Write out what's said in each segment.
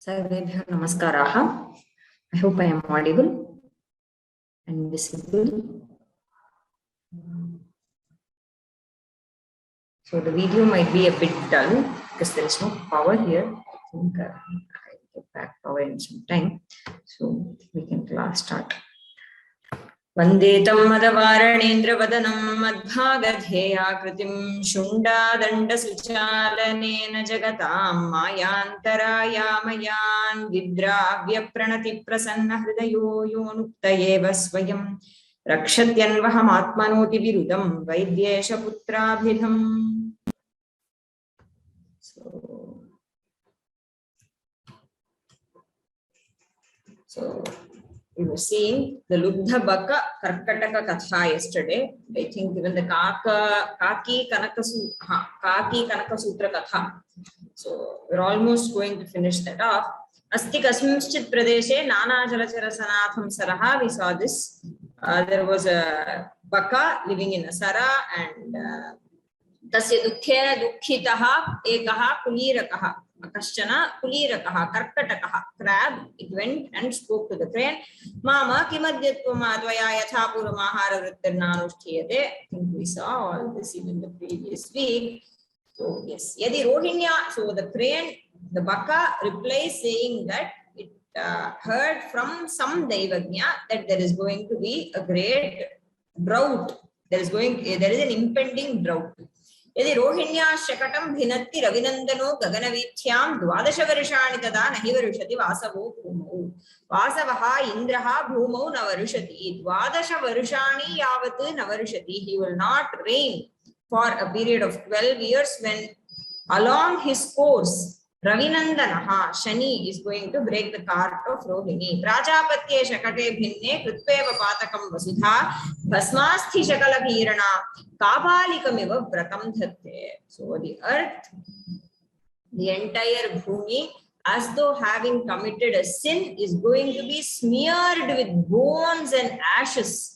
Sarvebhyo namaskaraha. I hope I am audible and visible. So the video might be a bit dull because there is no power here. I think I'll get back power in some time. So we can class start. Vandetam madavaranendravadanam madbhagatheyakritiam shundadandasuchalanena jagatam mayantarayamayan vidravya pranati prasanna hridayo yonuktayeva swayam rakshatyanvahamatmanoti virudam vaidyesha putrabhidham. So we were seeing the Lubdha-karkataka-katha yesterday. I think even the kaulika-katha. So we're almost going to finish that off. Asti kasminchit pradeshe nana jalachara sanatham saraha. We saw this. There was a baka living in a sara and tasya dukkhe dukkhitaha ekaha kulirakaha. Kashchana kulirakaha karkatakaha crab. It went and spoke to the crane. Mama kimadyatvama dvaya yatha puramahara vrittirnanushtiyate. I think we saw all this even the previous week. So yes, yadi rohinya. So the crane, the baka replies saying that it heard from some daivagnya that there is going to be a great drought. There is an impending drought. यदि रोहिण्या शकटं भिनत्ति रविनन्दनो गगनवीथ्यां द्वादश वर्षाणि तदा नहि वर्षति वासवो भूमौ वासवः इन्द्रः भूमौ न वर्षति द्वादश वर्षाणि यावत् न वर्षति. He will not rain for a period of 12 years when along his course Ravinandanaha Shani is going to break the cart of Rohini. Prajapatye shakate bhinne krutpeva patakam vasudha bhasmasthi shakala bhirana kapalikamiva vratam dhatte. So the earth, the entire bhumi, as though having committed a sin, is going to be smeared with bones and ashes.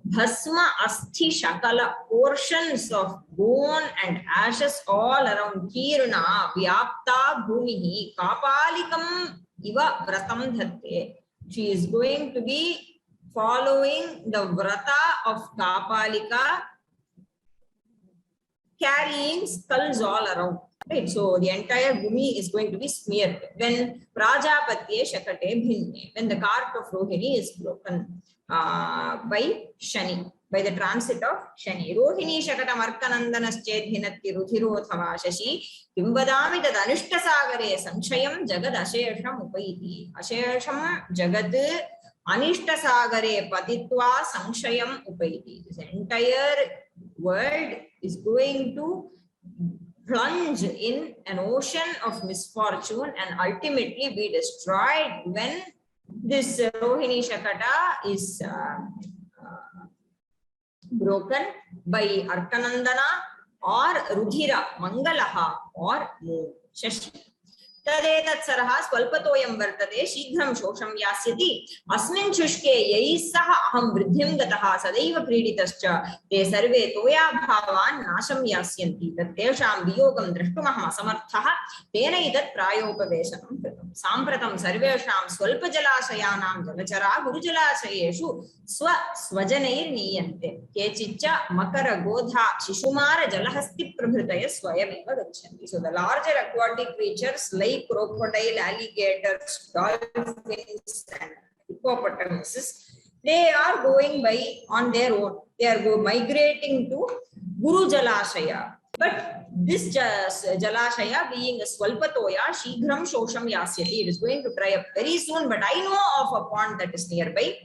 Bhasma asthi shakala, portions of bone and ashes all around. Kiruna vyapta bhumihi kapalikam iva vratam dhatte. She is going to be following the vrata of Kapalika, carrying skulls all around. Right, so the entire bhumi is going to be smeared when Prajapatye shakate bhinne, when the cart of Rohini is broken by Shani, by the transit of Shani. Rohini shakata markanandanasched hinatti rudhirothava shashi kimbadami tad anishtasagare samshayam jagad ashesham upaiti. Ashesham jagad anishtasagare patitva samshayam upaiti. This entire world is going to plunge in an ocean of misfortune and ultimately be destroyed when this Rohini Shakata is broken by Arkanandana or Rudhira, Mangalaha or Moon, Shashi. Tadetat saraha swalpatoyam vartate shighram shosham yasyati asmin shushke yai saha aham vridhyam gataha sadaiva kriditascha te sarve toya bhavan nasham yasyanti tattesham viyogam drashtumaham asamarthaha tena idat prayopaveshanam kritam sampratam sarvesham swalpajalashayanam jalachara gurujalashayeshu swajanair niyante kechicha makara godha shishumara jalahasti prabhritaya swayameva gachanti. So the larger aquatic creatures like crocodile, alligators, dolphins, and hippopotamuses, they are going by on their own. They are migrating to Guru Jalashaya. But this Jalashaya being a Swalpatoya, Shighram Shosham Yasyati, it is going to dry up very soon, but I know of a pond that is nearby.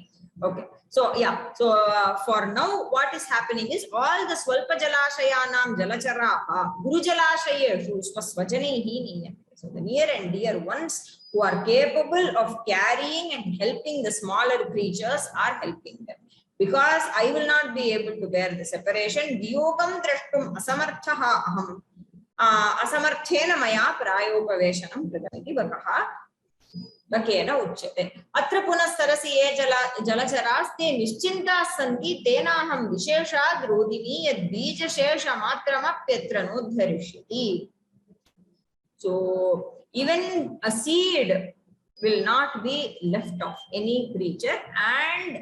Okay. So yeah, so for now what is happening is all the Swalpa Jalashayanam Jalachara Guru Jalashayeshu Swajanihi Niyam. So the near and dear ones who are capable of carrying and helping the smaller creatures are helping them. Because I will not be able to bear the separation, Vyogam drashtum asamarthaha aham asamarthena maya prayopaveshanam kritamiti bakaha bakena uchyate. Atra punas sarasi ye jalacharaste nischinta santi tena aham visheshad rodini yad bija shesha matramapyatra nodharishyati. So Even a seed will not be left of any creature, and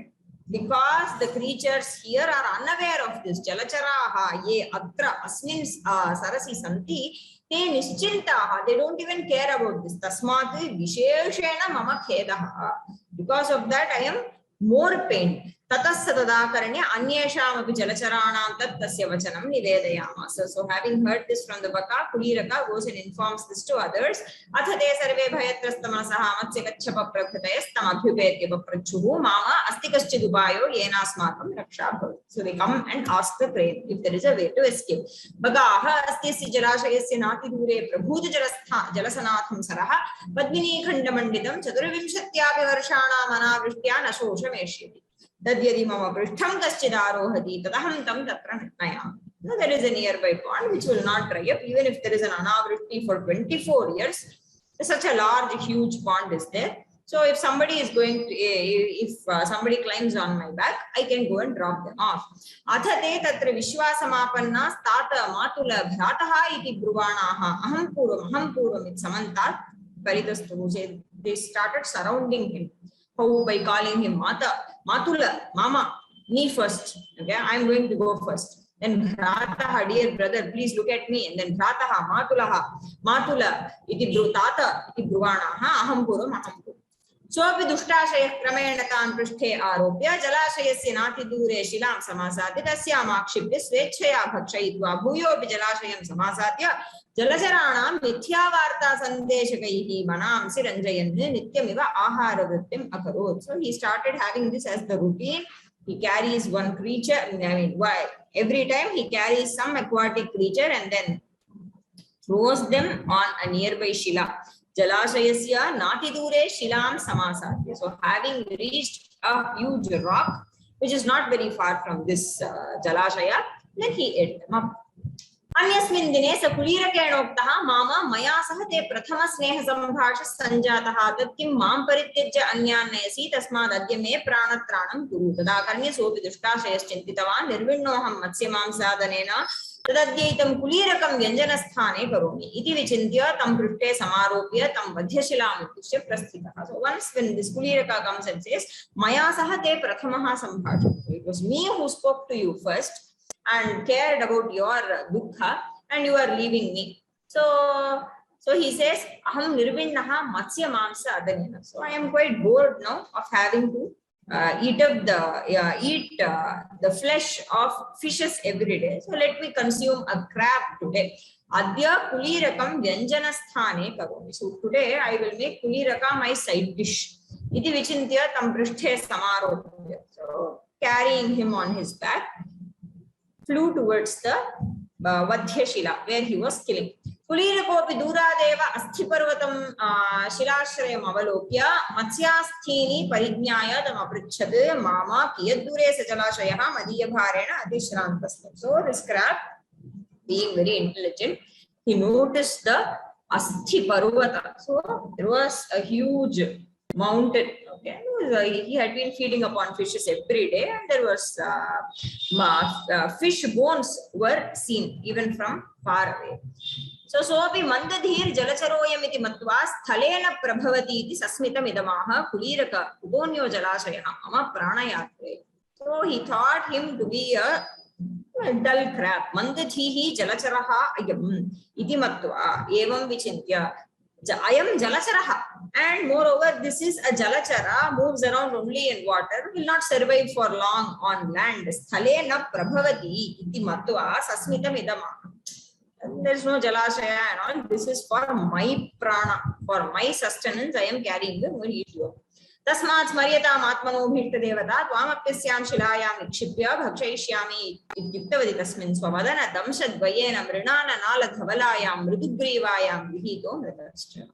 because the creatures here are unaware of this, jalacharaha ye atra asmin sarasi santi, te nischintaha, they don't even care about this. Tasmat visheshena mama khedaha. Because of that, I am more pained. Tatasatadakaranya anyeshamapi jalacharanam tat tasya vachanam nivedayama. So having heard this from the Baka, Kuliraka goes and informs this to others. Athate sarve bhayatrastamasaha matsyakachapa prakhatayastam abhyupetya prachuhu mama astikaschid-upayo yenasmakam raksha bhavat. So they come and ask the crane if there is a way to escape. Bagaha astisya jalashayasya nati dure prabhuta jalasanatham saraha padmini khandamanditam chaturvimshatyapi varshanam anavrishtya nashosham eshyati. Tadyadi mama prishtham kaschidarohati tadaham tam tatra nayam. Now there is a nearby pond which will not dry up even if there is an anavrishti for 24 years. Such a large, huge pond is there. So if somebody is going to, somebody climbs on my back, I can go and drop them off. Athate tatra vishwasamapannas tata matula bhrataha iti bruvanaha aham puram it samantat paritastu. They started surrounding him. How? By calling him Mata, Matula, Mama, me first. Okay, I'm going to go first. Then Bhrataha, dear brother, please look at me. And then Bhrataha, Matulaha, Matula, iti Tata, iti Bruvanaha, aham puram. Soapi dushtashay kramenatan prishthe aropya jalashayasya nati dure shilam samasatya tasyam akshipya swechaya bhakshayitva bhuyopi jalashayam samasatya jalacharanam mithyavarta sandeshakaihi manamsi ranjayan nityamiva ahara vrittim akarot. So he started having this as the routine. He carries one creature, why? Every time he carries some aquatic creature and then throws them on a nearby shila. Jalashayasya nati dure shilam samasatya. So having reached a huge rock, which is not very far from this Jalashaya, then he ate them up. Anyasmin dine sa kulirakenoktaha mama maya sahate prathama sneha sambhasha sanjataha tatkim mam parityajya anyanayasi tasmad adya me pranatranam kuru tadakarnya sopi dushkashayas chintitavan nirvinnoham matsyamam sadanena tadadyaitam kulirakam vyanjanasthane karomi iti vichintya tam prishte samaropya tam vadhyashilam uddishya prasthitaha. So once when this kuliraka comes and says maya sahate prathamaha sambhasha, so it was me who spoke to you first and cared about your dukkha, and you are leaving me. So he says, aham nirvinnaha matsya mamsa adanena. So I am quite bored now of having to eat the flesh of fishes every day. So let me consume a crab today. Adya kulirakam vyanjanasthane karomi. So today I will make kuliraka my side dish. Iti vichintya tam prishthe samaropya. So carrying him on his back, flew towards the Vadhyashila, where he was killing. Kulirakopi duradeva asthiparvatam shilashrayam avalokya matsyasthini parijñaya tam apricchad mama kiyadure sajalashayaha madiyabharena adishrantastam. So this crab, being very intelligent, he noticed the asthiparvata. So there was a huge mountain. Okay, he had been feeding upon fishes every day, and there was fish bones were seen even from far away. So soapi mandadhir jalacharoyam iti matva sthalena prabhavati iti sasmitam idamaha kuliraka udonyo jalashayah ama pranayatre. So he thought him to be a dull crab. Mandadhihi jalacharaha ayam iti matva evam vichintya ayam jalacharaha. And moreover, this is a jalachara, moves around only in water, will not survive for long on land. Sthalena prabhavati iti matva sasmitam idamaha. There is no jalashaya and all. This is for my prana, for my sustenance. I am carrying the Murishyo. Tasmat Maryatam Atmano Bhishta Devata, Twamapyasyam Shilayam Ikshipya, Bhakshayishyami, Idyuktavadi Tasmin Swavadana, Damshad Vayena, Mrinana, Nala Dhavalayam, Mridugreevayam, Vihito, Mritascha.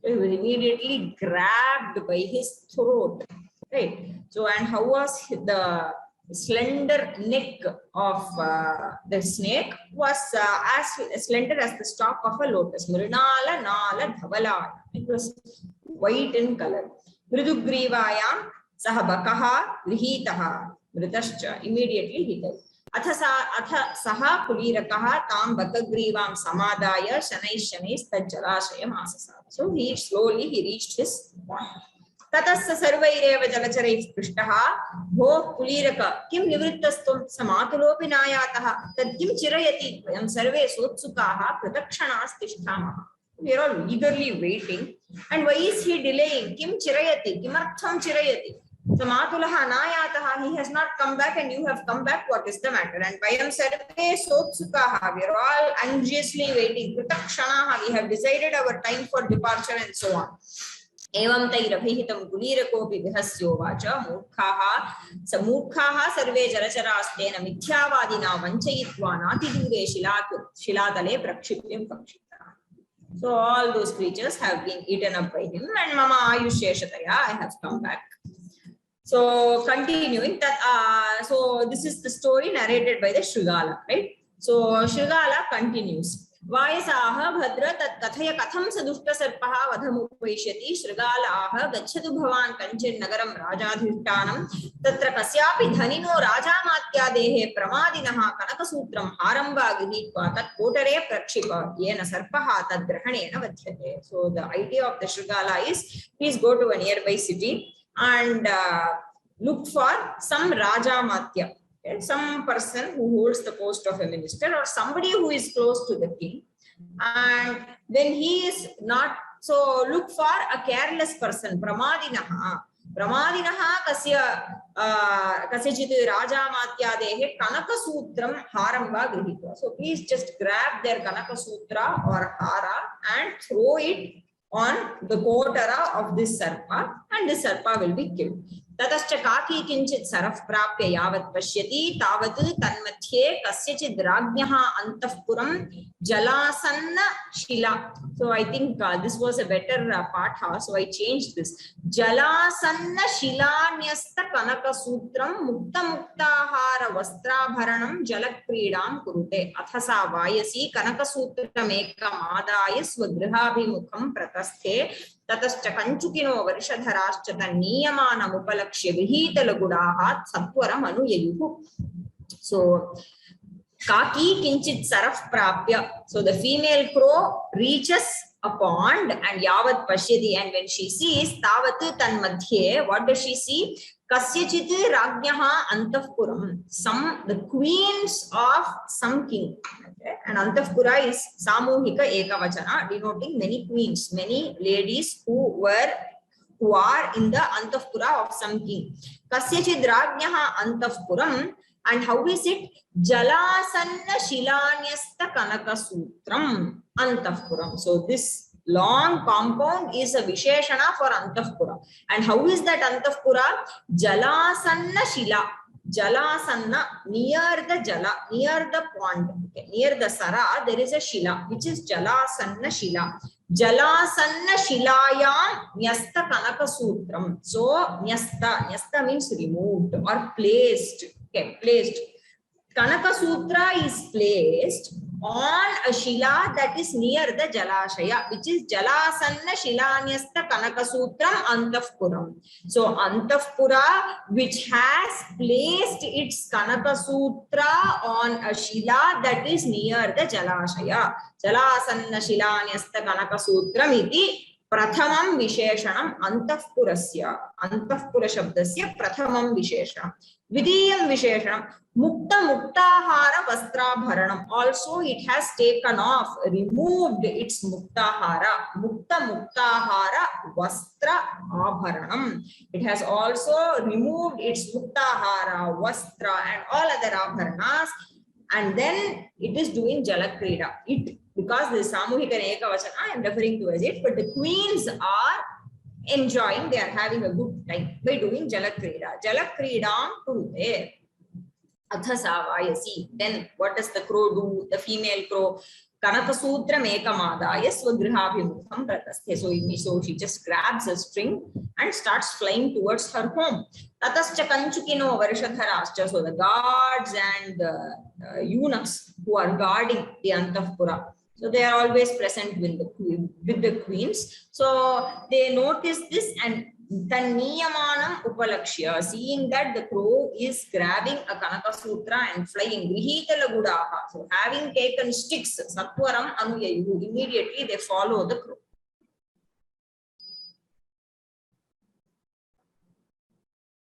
He was immediately grabbed by his throat. Right. So, and how was the slender neck of the snake was as slender as the stalk of a lotus. Mrinala nala dhavala. It was white in color. Mridugreevayam saha bakaha vihitaha mritascha. Immediately he died. अथ सः कुलीरकः तां बकग्रीवां समादाय शनैः तज्जलाशयम् आससाद. So he slowly reached his point. ततः सर्वैरेव जलचरैः पृष्टः भो कुलीरक किं निवृत्तस्त्वं स मातुलोऽपि नायातः तत् किं चिरयति वयं सर्वे सोत्सुकाः पृथक्क्षणास्तिष्ठामः. We are all eagerly waiting. And why is he delaying? Kim chirayati? Kimartham chirayati? So Matulaha Nayataha, he has not come back and you have come back. What is the matter? And Vayam Sarve Sotsukaha, we are all anxiously waiting. Kritakshanaha, we have decided our time for departure and so on. एवं तैरभिहितं कुलीरकोऽपि विहस्योवाच मूर्खाः सर्वे जलचरास्तेन मिथ्यावादिना वञ्चयित्वा नातिदूरे शिलातले प्रक्षिप्यं कक्षितः. So all those creatures have been eaten up by him, and Mama Ayusheshataya, I have come back. So continuing that, so this is the story narrated by the Shrigala, right? So Shrigala continues. वायसाह भद्र तत् कथय कथं स दुष्टसर्पः वधमुपैष्यति. शृगालाः गच्छतु भवान् कञ्चिन् नगरं राजाधिष्ठानं तत्र कस्यापि धनिनो राजामात्यादेः प्रमादिनः कनकसूत्रं हारं वा गृहीत्वा तत् कोटरे प्रक्षिप येन सर्पः तद् ग्रहणेन वध्यते. So the idea of the Shrigala is, please go to a nearby city and look for some Rajamatya, some person who holds the post of a minister or somebody who is close to the king. And when he is not, so look for a careless person, pramadinaha. Pramadinaha kasyachit rajamatyadehe kanakasutram haram va grihitva. So please just grab their kanakasutra or hara and throw it on the kotara of this sarpa, and this sarpa will be killed. ततश्च काकी किंचित् सरः प्राप्य यावत् पश्यति तावत् तन्मध्ये कस्यचित् राज्ञः अन्तःपुरं जलासन्न शिला. So I think this was a better patha, so I changed this. जलासन्न शिलान्यस्त कनकसूत्रं मुक्त मुक्ताहार वस्त्राभरणं जलक्रीडां कुरुते. अथ सा वायसी कनकसूत्रमेकमादाय स्वगृहाभिमुखं प्रतस्थे. ततश्च कंचुकिनो वर्षधराश्च तन्नीयमानमुपलक्ष्य विहितलगुडाः सत्वरम् अनुययुः. So Kaki kinchit saraf prapya. So the female crow reaches a pond and yavat pashyati, and when she sees tavat tanmadhye, what does she see? Kasyachit rajnyaha antahpuram. Some, the queens of some king. Okay? And antahpura is samuhika ekavachana, denoting many queens, many ladies who are in the antahpura of some king. Kasyachit rajnyaha antahpuram. And how is it? Jalasanna shilanyasta kanakasutram antahpuram. So this long compound is a visheshana for antahpura. And how is that antahpura? Jalasanna shila. Jalasanna, near the jala, near the pond, okay, near the sara, there is a shila, which is jalasanna shila. Jalasanna shilayam nyasta kanakasutram. So nyasta means removed or placed. Okay, placed. Kanakasutra is placed on a shila that is near the jalashaya, which is jalasanna shilanyasta kanakasutram antahpuram. So antahpura, which has placed its kanakasutra on a shila that is near the jalashaya. Jalasanna shilanyasta kanakasutram iti Prathamam Visheshanam Antahpurasya. Antahpura Shabdasya Prathamam Visheshanam. Vidiyam Visheshanam Mukta Muktahara Vastrabharanam. Also it has taken off, removed its Muktahara. Mukta Muktahara Vastra Abharanam. It has also removed its Muktahara, Vastra and all other Abharanas. And then it is doing Jalakrida. Because the Samuhika Ekavachana I am referring to as it, but the queens are enjoying, they are having a good time by doing Jalakrida. Jalakridam kurute. Athasa vayasi. Then what does the crow do? The female crow. Kanakasutra mekamadaya swagrihabhimukham pratasthe. So she just grabs a string and starts flying towards her home. Tatascha kanchukino varshadharascha. So the guards and the eunuchs who are guarding the Antahpura. So they are always present with the queens. So they notice this, and Tanniyamanam upalakshya, seeing that the crow is grabbing a Kanaka Sutra and flying. Grihita lagudaha. So having taken sticks, Sattvaram anuyayu, immediately they follow the crow.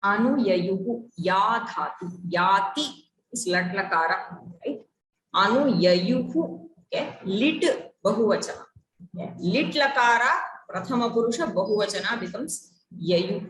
Anuyayuhu, ya dhatu, yati is lat lakara, right? Anuyayuhu, okay, lit bahuvachana. Okay. Lit lakara, prathama purusha bahuvachana becomes yayuhu.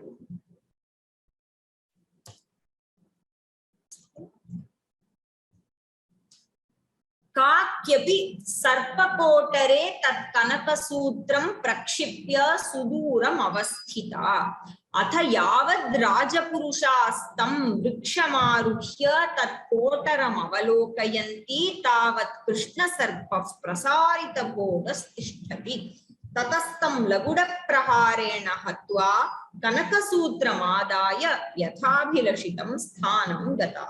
Kakyapi sarpakotare tat kanakasutram prakshipya suduram avasthita. Atha yavad rajapurushastam vrikshamaruhya tat kotaram avalokayanti tavat krishna sarpaf prasarita bhogas tishtati. Tatastam laguda praharena hatva kanakasutram adaya yathabhilashitam sthanam gata.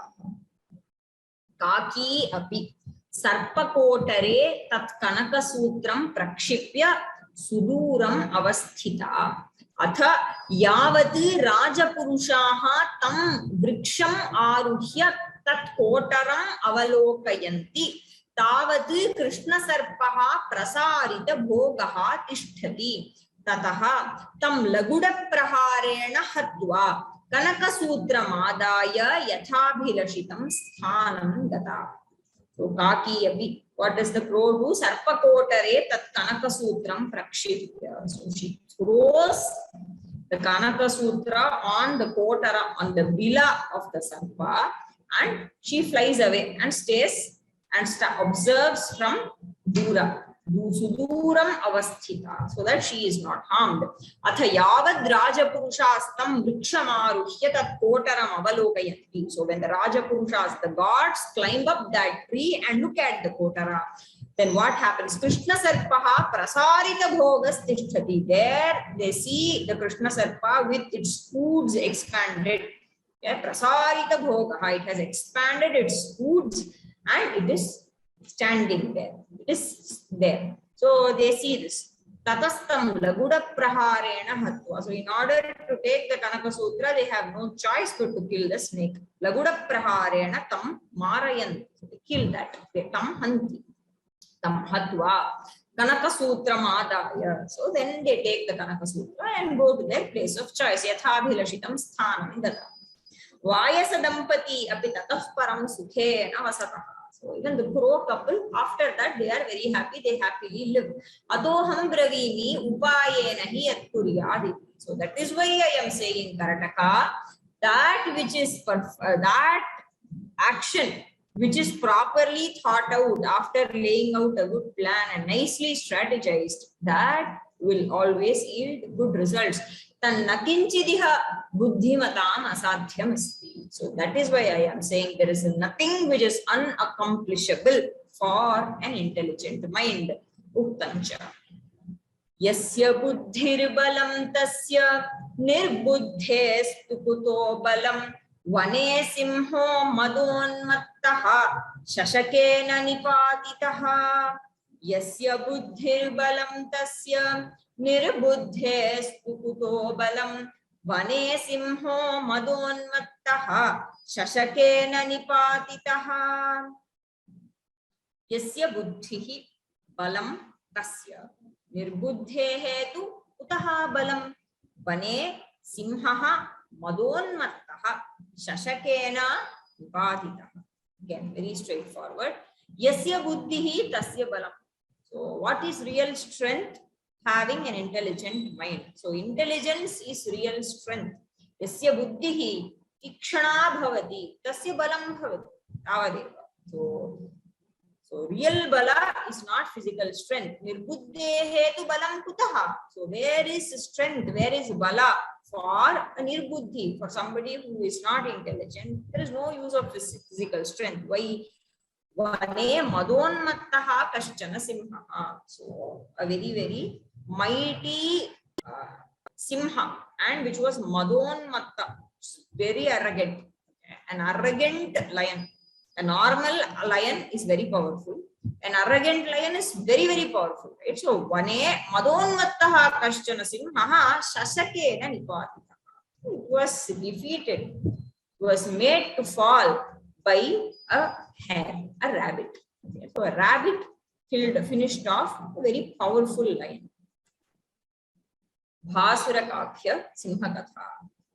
Kaki api sarpakotare tat kanakasutram prakshipya suduram avasthita. Atha yavati rajapurushaha tam vriksham aruhya tat kotaram avalokayanti tavati krishna sarpaha prasarita bhogaha tishtati. Tataha tam laguda praharena hatva kanakasutram adaya yathabhilashitam sthanam gata. So kaki api, what does the crow do? Sarpakotare tat kanakasutram prakshipya. So she throws the kanakasutra on the kotara, on the bila of the sarpa, and she flies away and stays and observes from dura. Suduram avasthita, so that she is not harmed. Atha yavad rajapurushastam vrikshamaruhya tat kotaram avalokayanti. So when the rajapurushas, the gods, climb up that tree and look at the kotara, then what happens? Krishna sarpaha prasarita bhogas tishtati. There they see the Krishna sarpa with its hoods expanded. Yeah, prasarita bhogaha, it has expanded its hoods and it is standing there. It is there. So they see this. Tatastam laguda praharena hatva. So in order to take the Kanaka Sutra, they have no choice but to kill the snake. Laguda praharena tam marayan. So they kill that. They tam hanti. Tam hatva. Kanaka Sutra madaya. So then they take the Kanaka Sutra and go to their place of choice. Yathabhilashitam sthanam gata. Vayasa dampati api tatah param sukhena vasataha. So even the crow couple, after that, they are very happy. They happily live. Adoham bravini upayena hi atkuryadi. So that is why I am saying, Karataka, that which is that action which is properly thought out after laying out a good plan and nicely strategized, that will always yield good results. Tannakinchidiha buddhimatam asadhyam asti. So that is why I am saying there is nothing which is unaccomplishable for an intelligent mind. Uttancha. Yasya buddhir balam tasya nirbuddhestu kuto balam vane simho madonmattaha shashakena nipatitaha. Yasya buddhir balam tasya nirbuddhestu kuto balam vane simho madonmattaha shashakena nipatitaha. Yasya buddhihi balam tasya nirbuddhehe tu utaha balam vane simhaha madonmattaha shashakena nipatitaha. Again, very straightforward. Yasya buddhihi tasya balam. So what is real strength? Having an intelligent mind. So intelligence is real strength. Yasya buddhihi tikshana bhavati tasya balam bhavati. Tavadeva. So real bala is not physical strength. Nirbuddhehe tu balam kutaha. So where is strength? Where is bala for a nirbuddhi? For somebody who is not intelligent, there is no use of physical strength. Why? Vane madonmattaha kaschana simha. So a very, very mighty simha, and which was madonmatta, very arrogant, an arrogant lion. A normal lion is very powerful. An arrogant lion is very, very powerful, right? So, vane madonmattaha kaschana simhaha shashakena nipatita. It was defeated. It was made to fall by a hare, a rabbit. Okay. So, a rabbit finished off a very powerful lion. Bhasura-kakya simha-katha.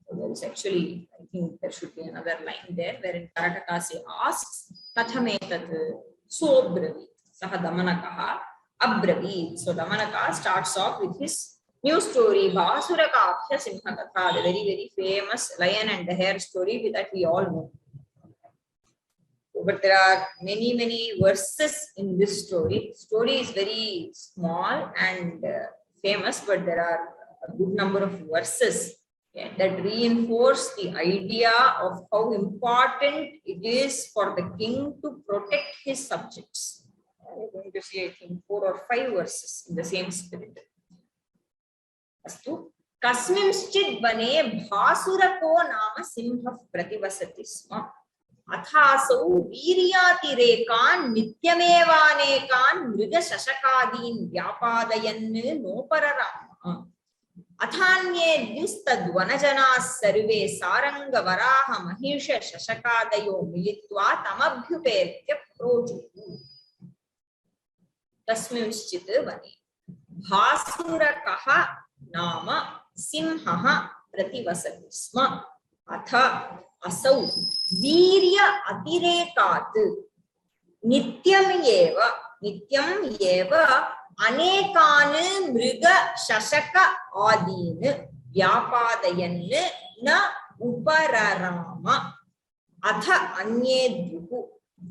So there is actually, I think there should be another line there wherein Karataka asks, Kathametat sobravi saha damanakaha abravi. So Damanaka starts off with his new story, Bhasura-kakya simha-katha, the very, very famous lion and the hare story that we all know. But there are many, many verses in this story. The story is very small and famous, but there are a good number of verses that reinforce the idea of how important it is for the king to protect his subjects. We're going to see, I think, 4 or 5 verses in the same spirit. Astu kasminschid vane bhasurako nama simha prativasati sma athasau viryaatirekan nityamevanekan mriga shashakadin vyapadayan nopararama Athanye distadvanajanas sarve saranga varaha mahisha shashakadayo militva tamabhyupetya projuhu. Tasminschit vane bhasurakaha nama simhaha prativasati sma atha asau virya atirekat nityam yeva Anekan mriga shashaka adin vyapadayan na upararama atha anyedruhu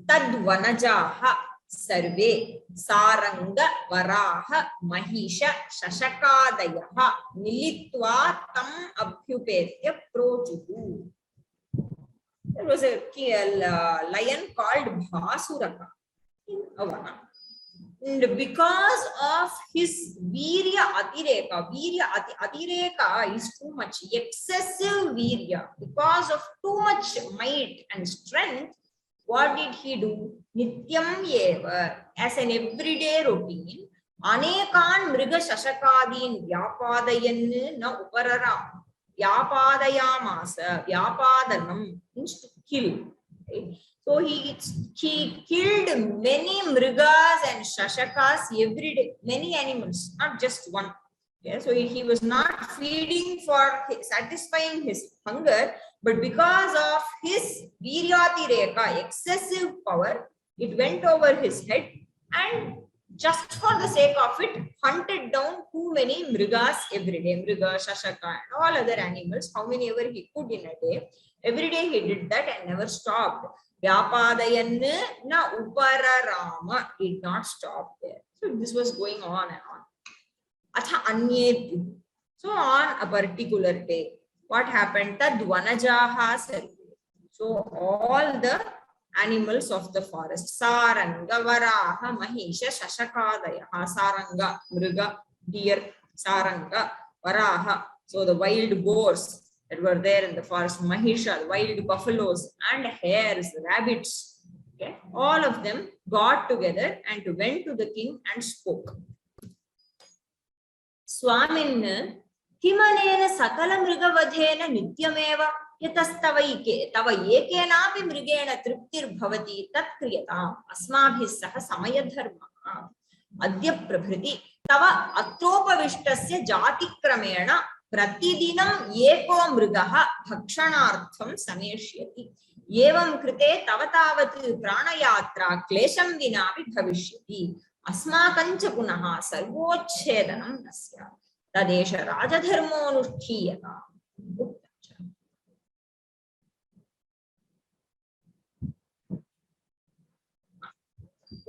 tadvanajaha sarve saranga varaha mahisha shashakadayaha militva tam abhyupetya projuhu. There was a lion called Bhasuraka in a vana. And because of his virya atireka is too much, excessive virya, because of too much might and strength, what did he do? Nityam yeva, as an everyday routine, anekan mriga shashakadin vyapadayan na upararam, vyapadayamasa, vyapadanam means to kill. Right? So he killed many mrigas and shashakas every day, many animals, not just one. Okay? So he was not feeding for satisfying his hunger, but because of his viryatireka, excessive power, it went over his head and just for the sake of it, hunted down too many mrigas every day, mriga, shashaka and all other animals, how many ever he could in a day. Every day he did that and never stopped. Vyapadayan na upararama did not stop there. So this was going on and on. Atha anyedhu. So on a particular day, what happened? Tadvanajaha sarve. So all the animals of the forest, saranga, varaha, mahisha, shashakadayaha, saranga, mriga, deer, saranga, varaha. So the wild boars that were there in the forest, mahisha, wild buffaloes and hares, rabbits, okay, all of them got together and went to the king and spoke. Swamin kimanena sakala mrigavadhena nityameva yatastavaike tava ekenapi mrigena triptir bhavati tat kriyatam asmabhis saha samaya dharma adya prabhriti tava atropavishtasya jati kramena Pratidinam eko mrigaha bhakshanartham sameshyati. Evam krite tavatavati pranayatra klesham vinapi bhavishyati. Asmakancha punaha sarvochchedanam nasya. Tadesha rajadharmo nushthiyata.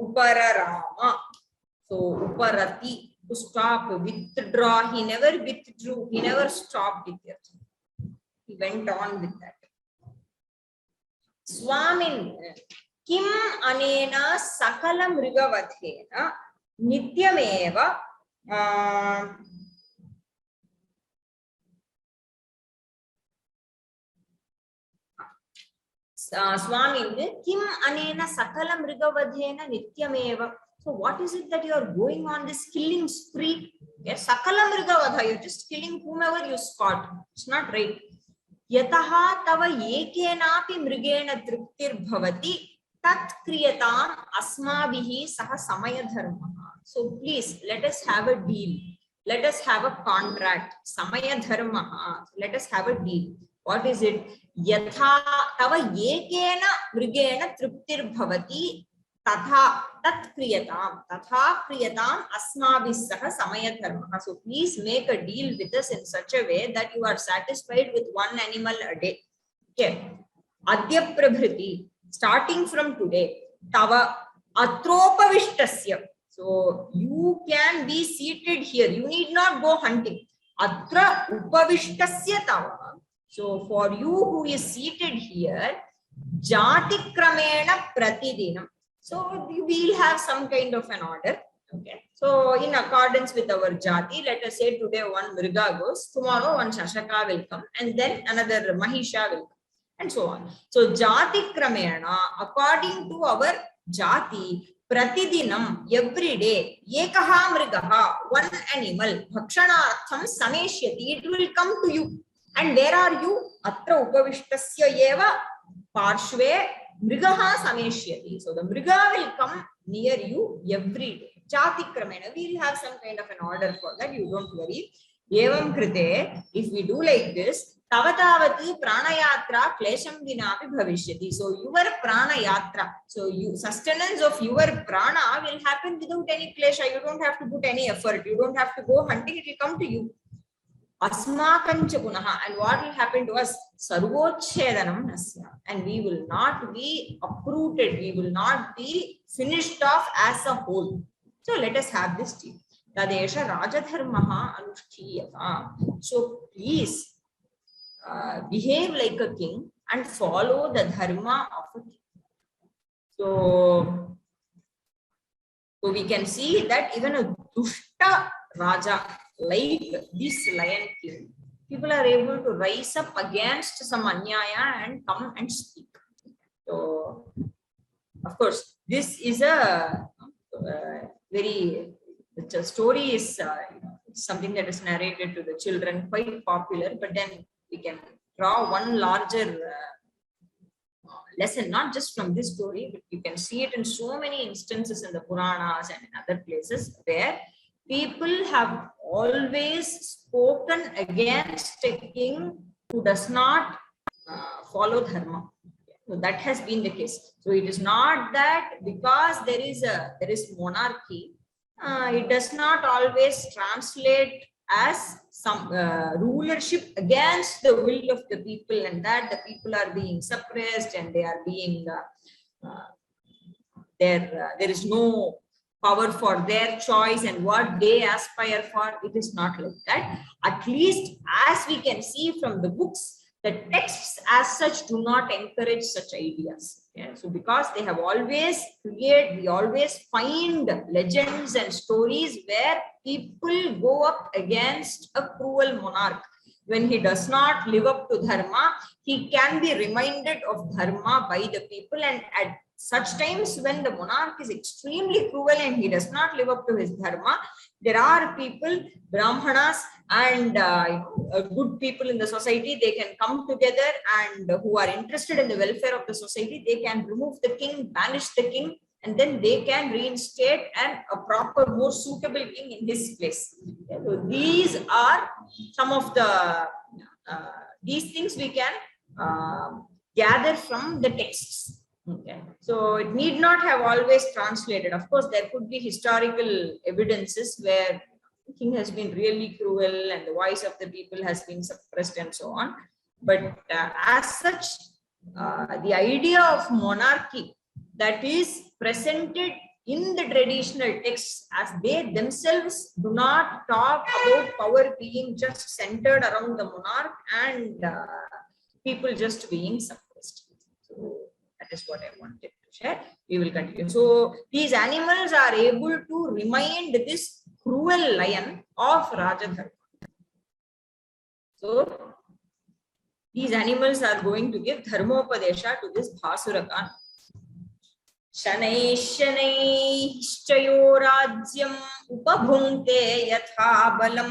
Upararama. So uparati. To stop, withdraw. He never withdrew. He never stopped it yet. He went on with that. Swamin kim anena sakala mrigavadhena nityameva Swami, Kim Anena Sakala Mrigavadhena Nityameva. So what is it that you are going on this killing spree? Yes, Sakala Mrigavadha, you're just killing whomever you spot. It's not right. Yataha tava yekenapi mrigena triptir bhavati tat kriyatam asmabihi saha samaya dharma. So please let us have a deal. Let us have a contract. Samaya dharma. Let us have a deal. What is it? Yatha tava yekena mrigena triptir bhavati tatha tat kriyatam asmabhis saha samaya dharma. So please make a deal with us in such a way that you are satisfied with one animal a day. Okay. Adya prabhriti, starting from today, tava atropavishtasya. So you can be seated here. You need not go hunting. Atra upavishtasya tava. So for you who is seated here, jati kramena pratidinam. So we will have some kind of an order. Okay. So in accordance with our jati, let us say today one mriga goes, tomorrow one shashaka will come, and then another mahisha will come, and so on. So jati kramena, according to our jati, pratidinam, every day, ekaha mrigaha, one animal, bhakshanartham sameshyati, it will come to you. And where are you? Atra upavishtasya eva parshve mrigaha sameshyati. So the mriga will come near you every day. Jati kramena, we will have some kind of an order for that, you don't worry. Evam krite, if we do like this, tavatavati pranayatra klesham vinapi bhavishyati. So your pranayatra, so you sustenance of your prana will happen without any klesha. You don't have to put any effort. You don't have to go hunting, it will come to you. Asmakancha punaha, and what will happen to us? Sarvochchedanam nasya, and we will not be uprooted, we will not be finished off as a whole. So let us have this deal. Tadesha rajadharmaha anushthiyata. So please behave like a king and follow the dharma of a king. So we can see that even a dushta raja like this lion king, people are able to rise up against some anyaya and come and speak. So, of course, this is a the story is something that is narrated to the children, quite popular, but then we can draw one larger lesson, not just from this story, but you can see it in so many instances in the Puranas and in other places where people have always spoken against a king who does not follow dharma. So that has been the case. So it is not that because there is monarchy, it does not always translate as some rulership against the will of the people, and that the people are being suppressed and they are being there is no power for their choice and what they aspire for. It is not like that. At least as we can see from the books, the texts as such do not encourage such ideas. Yeah? So because they have always we always find legends and stories where people go up against a cruel monarch. When he does not live up to dharma, he can be reminded of dharma by the people, and at such times when the monarch is extremely cruel and he does not live up to his dharma, there are people, brahmanas and good people in the society, they can come together and who are interested in the welfare of the society, they can remove the king, banish the king, and then they can reinstate a proper, more suitable king in his place. So these are some of the these things we can gather from the texts. Okay, so it need not have always translated. Of course, there could be historical evidences where the king has been really cruel and the voice of the people has been suppressed and so on. But as such, the idea of monarchy that is presented in the traditional texts, as they themselves do not talk about power being just centered around the monarch and people just being suppressed. So that is what I wanted to share. We will continue. So these animals are able to remind this cruel lion of Rajadharma. So These animals are going to give dharmopadesha to this Bhasuraka. Shanai shanai ishchayo rajyam upabhunte yatha balam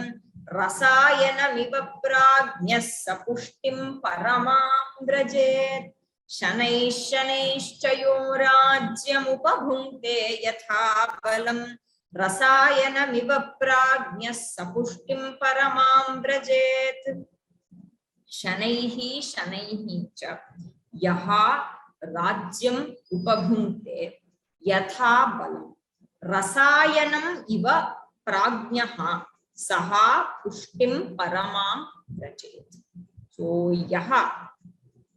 rasayana mivapragnyas sapushtim paramam vrajet. Shanai shanai ishchayo rajyam upabhunte yatha balam rasayana mivapragnyas sapushtim paramam vrajet. Shanaihi shanaihi cha yaha Rajyam upabhunte yatha balam rasayanam iva pragnyaha saha pushtim paramam rajet. So yaha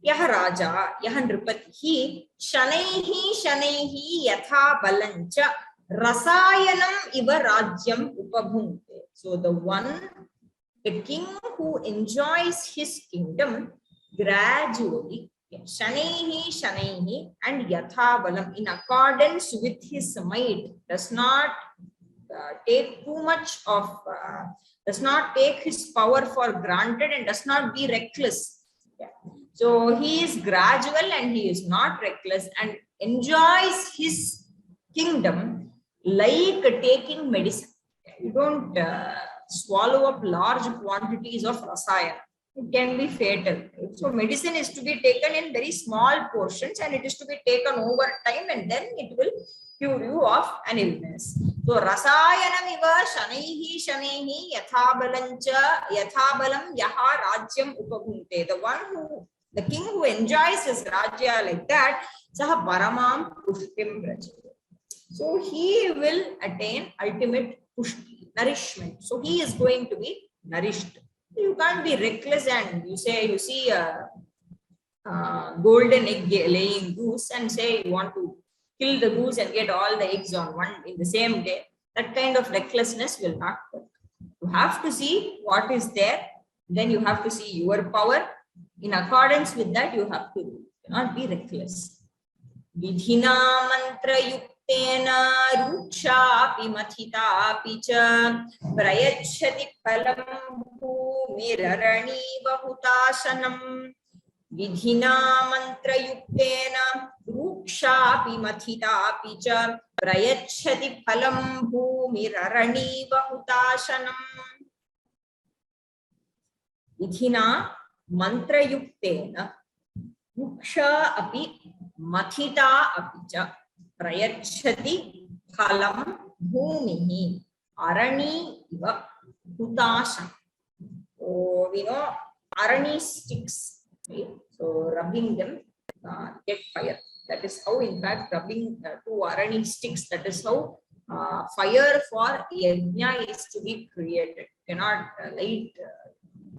raja yaha nripatihi shanaihi yatha balancha rasayanam iva rajyam upabhunte. So the king who enjoys his kingdom gradually, shanaihi and yatha balam, in accordance with his might, does not take too much of, does not take his power for granted and does not be reckless. So he is gradual and he is not reckless and enjoys his kingdom like taking medicine. You don't swallow up large quantities of rasayana. It can be fatal. So medicine is to be taken in very small portions and it is to be taken over time and then it will cure you of an illness. So rasayanam iva shanaihi yathabalam yaha rajyam upabhunte. The king who enjoys his rajya like that, saha paramam pushtim vrajate. So he will attain ultimate pushti, nourishment. So he is going to be nourished. You can't be reckless and you see a golden egg laying goose and say you want to kill the goose and get all the eggs on one in the same day. That kind of recklessness will not work. You have to see what is there. Then you have to see your power. In accordance with that, you have to not be reckless. Vidhina mantra yuktena rukshapi mathitapi cha prayachati phalam bhumirarani bahutashanam. Vidhina mantra yuktena rukshapi mathitapi cha prayachati phalam bhumirarani bahutashanam. Vidhina mantra yuktena ruksha api mathita apicha prayachati phalam bhumihi arani iva hutasam. So we know arani sticks, right? So rubbing them get fire. That is how, in fact, rubbing two arani sticks, that is how fire for yajna is to be created. You cannot light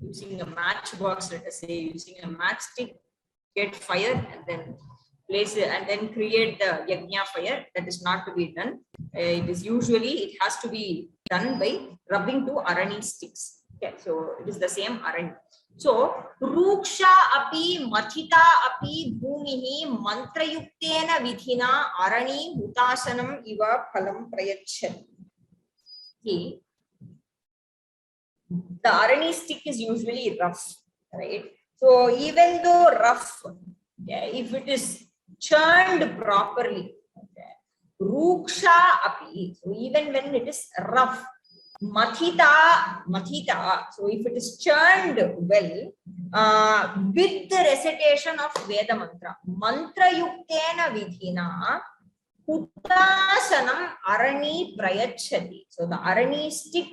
using a matchbox, let us say, using a matchstick, get fire and then place it and then create the yajna fire. That is not to be done. It has to be done by rubbing two arani sticks. Okay, so it is the same arani. So ruksha api mathita api bhumihi mantra yuktena vidhina arani hutashanam iva phalam prayachati. Okay. The arani stick is usually rough, right? So even though rough, if it is churned properly, ruksha api, so even when it is rough, mathita, so if it is churned well, with the recitation of Veda mantra, mantra yuktena vidhina Hutashanam arani prayachati. So the arani stick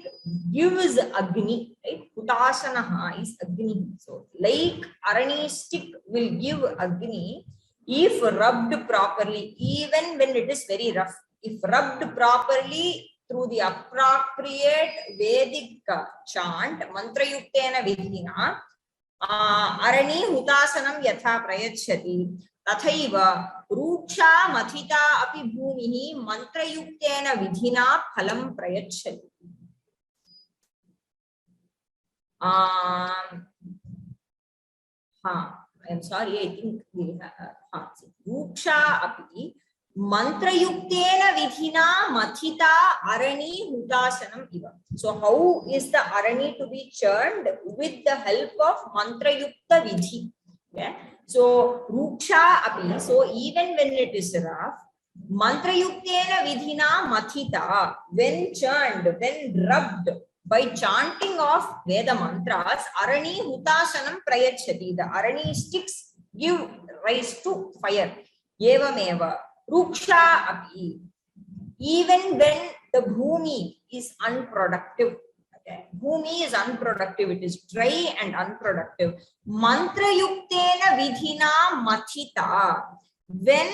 gives agni, right? Hutashanaha is agni. So like arani stick will give agni if rubbed properly, even when it is very rough. If rubbed properly through the appropriate Vedic chant, mantra yuktena vidhina, arani hutasanam yatha prayachati. Tathaiva ruksha mathita api bhumihi mantra yuktena vidhina phalam prayachati. I'm sorry, I think we have ruksha api Mantrayuktena vidhina mathita arani hudasanam iva. So how is the arani to be churned? With the help of mantrayukta vidhi. Okay. So ruksha api. So even when it is rough, mantrayuktena vidhina mathita, when churned, when rubbed by chanting of Veda mantras, arani hudasanam prayachati. The arani sticks give rise to fire. Evameva. Ruksha api. Even when the bhumi is unproductive, okay, bhumi is unproductive, it is dry and unproductive. Mantra yuktena vidhina mathita. When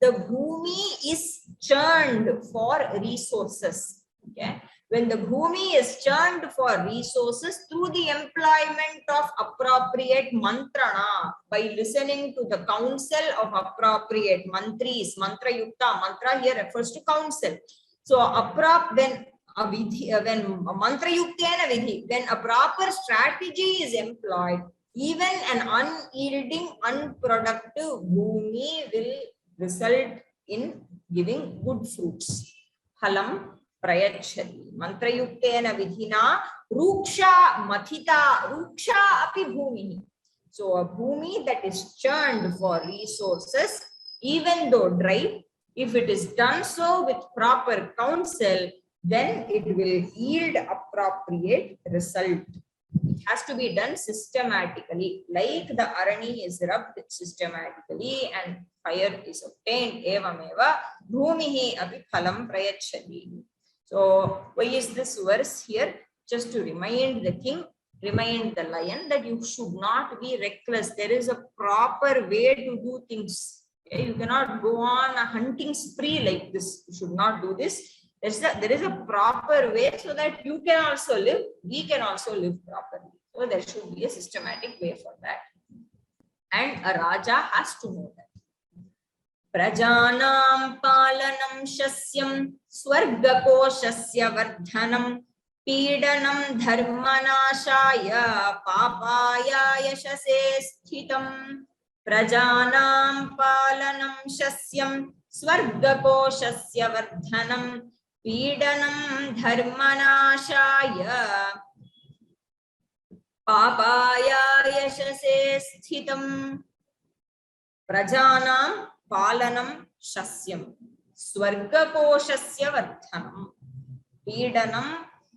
the bhumi is churned for resources, okay, when the bhumi is churned for resources through the employment of appropriate mantrana, by listening to the counsel of appropriate mantris, mantra yukta, mantra here refers to counsel. So when mantra yuktena vidhi, when a proper strategy is employed, even an unyielding, unproductive bhumi will result in giving good fruits. Halam prayachati. Mantrayuktena vidhina ruksha mathita. Ruksha api bhumi. So a bhumi that is churned for resources, even though dry, if it is done so with proper counsel, then it will yield appropriate result. It has to be done systematically, like the arani is rubbed systematically and fire is obtained. Evameva bhumihi api phalam prayachati. So why is this verse here? Just to remind the king, remind the lion that you should not be reckless. There is a proper way to do things. Okay? You cannot go on a hunting spree like this. You should not do this. There is a proper way so that you can also live, we can also live properly. So there should be a systematic way for that. And a Raja has to know that. Prajanam palanam shasyam swargakoshasya vardhanam Pidanam dharmanashaya papaya yashase sthitam Prajanam palanam shasyam swargakoshasya vardhanam Pidanam dharmanashaya papaya yashase sthitam Prajanam palanam shasyam swargakoshasya vardhanam Pidanam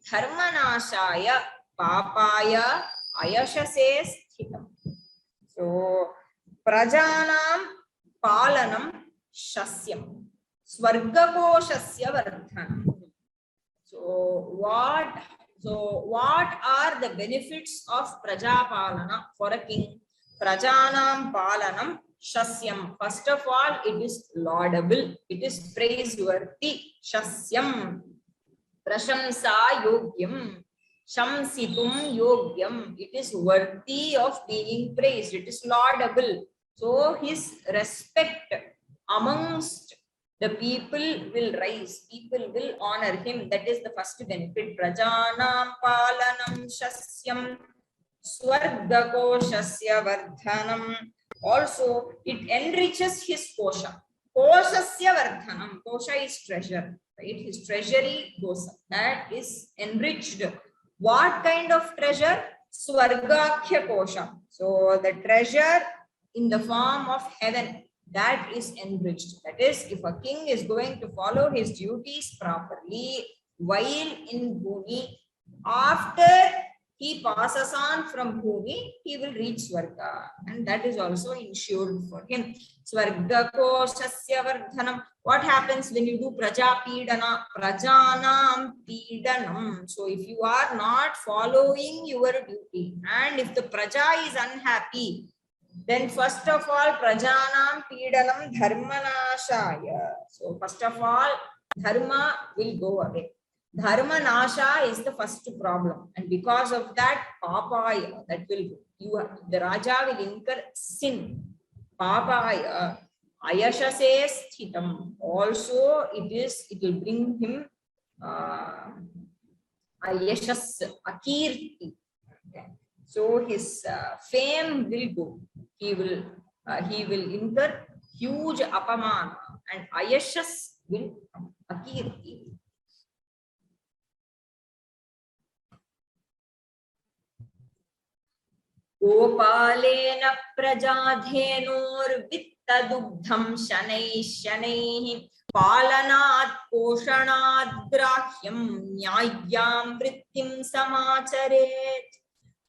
dharmanashaya papaya ayashase sthitam. So prajanam palanam shasyam swargakoshasya vardhanam. So what are the benefits of prajapalana for a king? Prajanam palanam shasyam. First of all, it is laudable, it is praiseworthy. Shasyam prashamsa yogyam, shamsitum yogyam. It is worthy of being praised, it is laudable. So his respect amongst the people will rise, people will honor him. That is the first benefit. Prajanam palanam shasyam swargakoshasya vardhanam. Also, it enriches his kosha. Koshasya vardhanam. Kosha is treasure, right? His treasury goes up. That is enriched. What kind of treasure? Swargakhya kosha. So the treasure in the form of heaven, that is enriched. That is, if a king is going to follow his duties properly while in bhumi, after he passes on from bhumi, he will reach Swarga, and that is also ensured for him. Swargakoshasya vardhanam. What happens when you do praja pidana? Prajanam pidanam. So if you are not following your duty, and if the praja is unhappy, then first of all, prajanam pidanam dharmanashaya. So first of all, dharma will go away. Dharma nasha is the first problem, and because of that, papaya, that will the Raja will incur sin. Papaya ayashase sthitam. Also, it will bring him ayashas, akirti. Okay. So his fame will go. He will incur huge apamana, and ayashas will come. Akirti. Gopalena prajadhenor-vittadugdham shanaiः palanat poshanat grahyam nyayyam vrittim samacharet.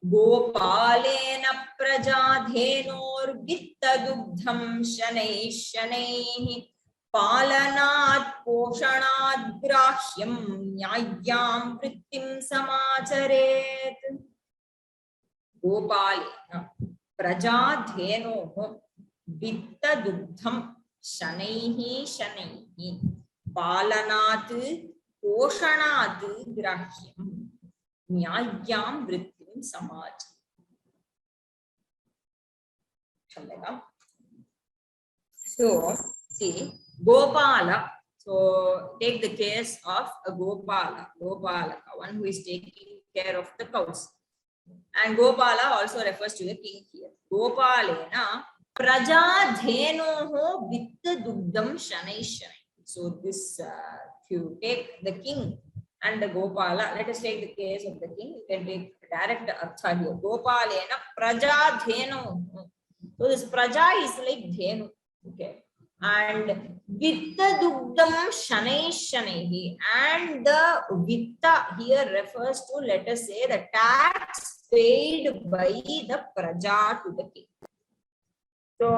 Gopalena prajadhenor-vittadugdham shanaiः palanat poshanat grahyam nyayyam vrittim samacharet. Gopalena prajadhenoh vittadugdham shanaiः palanat poshanat grahyam nyayyam vrittim samacharet. So see, Gopala. So take the case of a Gopala, one who is taking care of the cows. And Gopala also refers to the king here. Gopalena prajadhenoho vittadugdham shanaiः. So this, if you take the king and the Gopala, let us take the case of the king. You can take direct artha here. Gopalena prajadhenoho. So this praja is like dhenu. Okay. And vittadugdham shanaiः. And the vitta here refers to, let us say, the tax paid by the praja to the king. So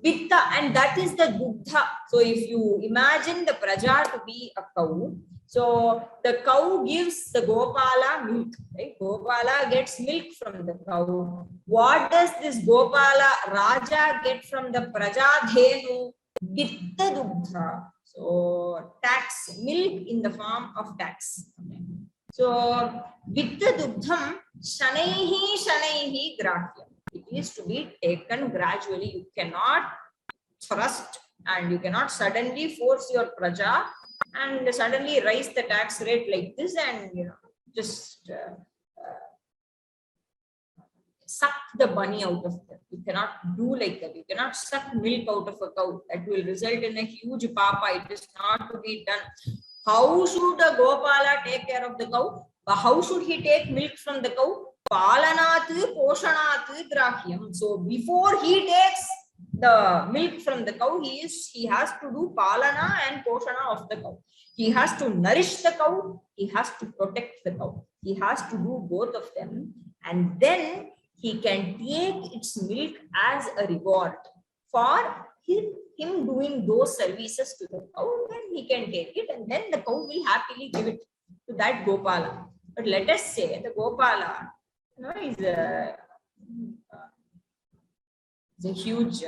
vitta, and that is the dugdha. So if you imagine the praja to be a cow, so the cow gives the Gopala milk, right? Gopala gets milk from the cow. What does this Gopala Raja get from the prajadhenu? Vittadugdha. So tax, milk in the form of tax. Okay. So vittadugdham shanaiः grahyam. It is to be taken gradually. You cannot thrust and you cannot suddenly force your praja and suddenly raise the tax rate like this and just suck the bunny out of them. You cannot do like that. You cannot suck milk out of a cow. That will result in a huge papa. It is not to be done. How should a Gopala take care of the cow? How should he take milk from the cow? Palanat poshanat grahyam. So before he takes the milk from the cow, he has to do palana and poshana of the cow. He has to nourish the cow. He has to protect the cow. He has to do both of them, and then he can take its milk as a reward for him doing those services to the cow. Then he can take it, and then the cow will happily give it to that Gopala. But let us say the Gopala is a huge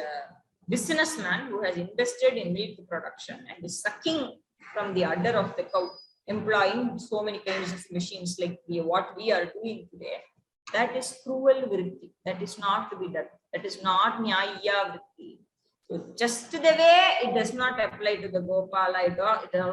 businessman who has invested in milk production and is sucking from the udder of the cow, employing so many kinds of machines like what we are doing today. That is cruel vritti. That is not to be done. That is not nyaya vritti. So just the way it does not apply to the Gopala,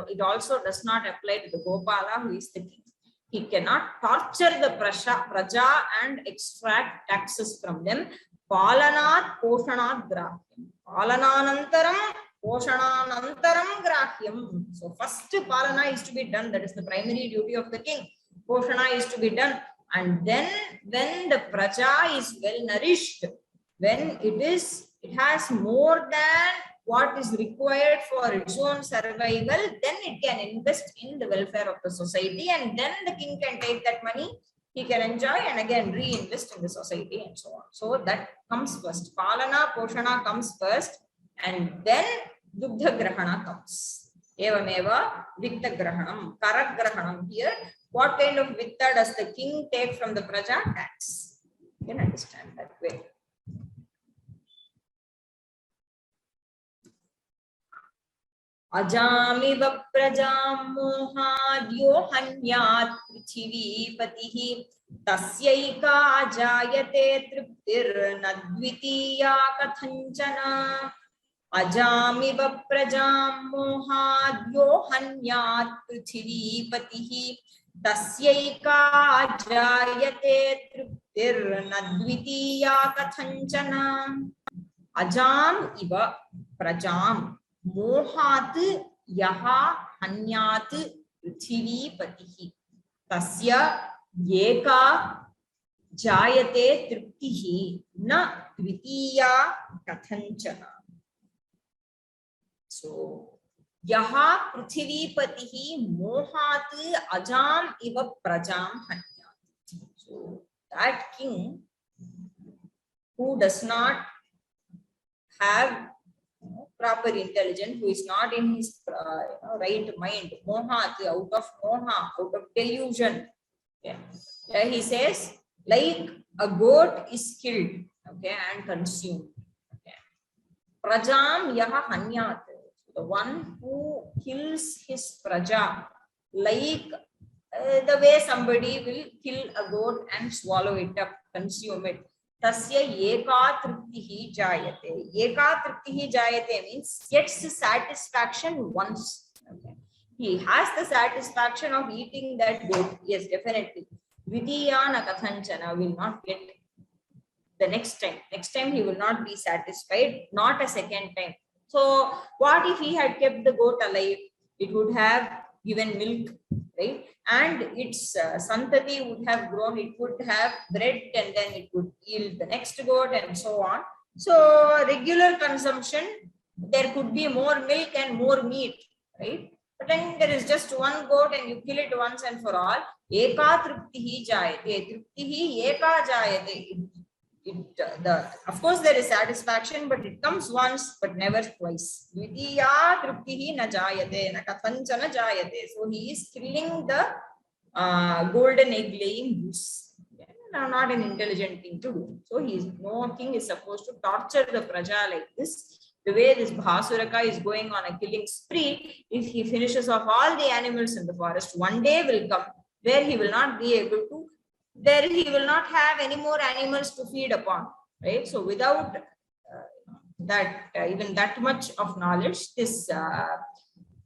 it also does not apply to the Gopala who is the king. He cannot torture the praja and extract taxes from them. Palanat poshanat grahyam. Palananantaram poshananantaram grahyam. So first palana is to be done. That is the primary duty of the king. Poshana is to be done. And then when the praja is well nourished, when it has more than what is required for its own survival, then it can invest in the welfare of the society, and then the king can take that money, he can enjoy and again reinvest in the society and so on. So that comes first. Palana, poshana comes first, and then dugdha grahana comes. Evameva vitta grahanam, karak grahanam. Here, what kind of vitta does the king take from the praja? Tax. You can understand that way. Ajamiv prajam mohadyo hanyat prithivipatihi tasyaika ajayate triptir nadvitiya kathanchana. Ajamiv prajam mohadyo hanyat prithivipatihi tasyaika ajayate triptir nadvitiya kathanchana. Ajam iva prajam. mohat yaha hanyat prithivipatihi tasya eka jayate triptihi na dvitiya kathanchana. So yaha prithivipatihi mohat ajam iva prajam hanyat. So that king who does not have proper intelligence, who is not in his right mind, mohat, out of moha, out of delusion. Okay. He says, like a goat is killed, okay, and consumed. Okay. Prajam yaha hanyat, the one who kills his praja, like the way somebody will kill a goat and swallow it up, consume it. Tasya eka triptihi jayate. Eka triptihi jayate means gets satisfaction once. Okay. He has the satisfaction of eating that goat. Yes, definitely. Vidiyana kathanchana will not get the next time. Next time he will not be satisfied, not a second time. So what if he had kept the goat alive? It would have given milk, right? And its santati would have grown, it would have bred, and then it would yield the next goat and so on. So regular consumption, there could be more milk and more meat, right? But then there is just one goat and you kill it once and for all. Eka triptihi jayate. Triptihi eka jayate. Of course there is satisfaction, but it comes once but never twice. Dvitiya triptihi na jayate na kathanchana jayate. So he is killing the golden egg laying goose. Yeah, not an intelligent thing to do. So no king is supposed to torture the praja like this. The way this Bhasuraka is going on a killing spree, if he finishes off all the animals in the forest, one day will come where he will not be able to, there he will not have any more animals to feed upon, right? So without even that much of knowledge, this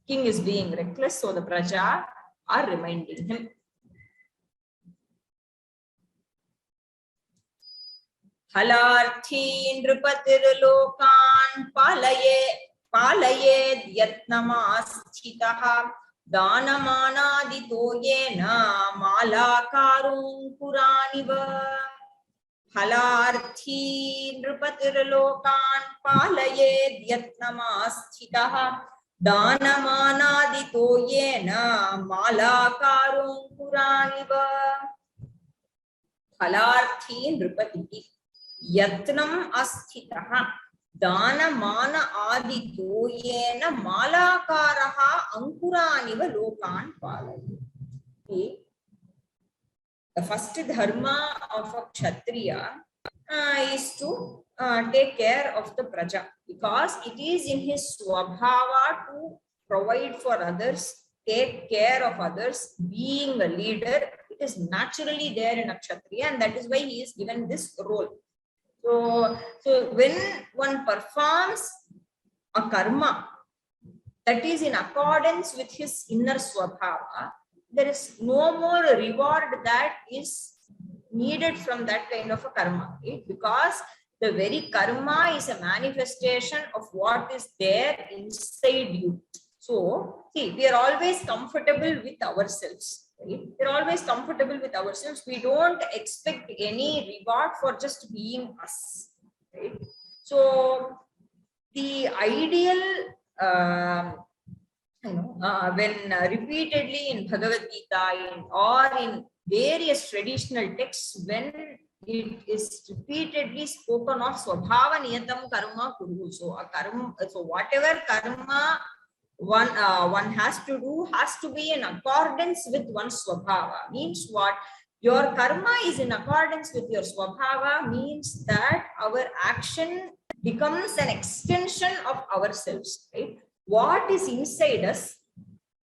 king is being reckless, so the praja are reminding him. Halarthi nrupatir lokan palayed yatnamasthitaha Danamanadito yena malakarum puraniva. Halarthi nrupatir lokan palayed yatnamasthitaha Danamanadito yena malakarum puraniva. Halarthi nrupati yatnam asthitaha Dana mana adito yena malakaraha ankuraniva lokan palaya. The first dharma of a kshatriya is to take care of the praja, because it is in his swabhava to provide for others, take care of others, being a leader. It is naturally there in a kshatriya, and that is why he is given this role. So when one performs a karma that is in accordance with his inner swabhava, there is no more reward that is needed from that kind of a karma, right? Because the very karma is a manifestation of what is there inside you. So, see, we are always comfortable with ourselves. Right? We're always comfortable with ourselves. We don't expect any reward for just being us. Right? So the ideal, when repeatedly in Bhagavad Gita or in various traditional texts, when it is repeatedly spoken of swabhava niyatam karma kuru. So whatever karma one has to do has to be in accordance with one's swabhava. Means what? Your karma is in accordance with your swabhava means that our action becomes an extension of ourselves, right? What is inside us,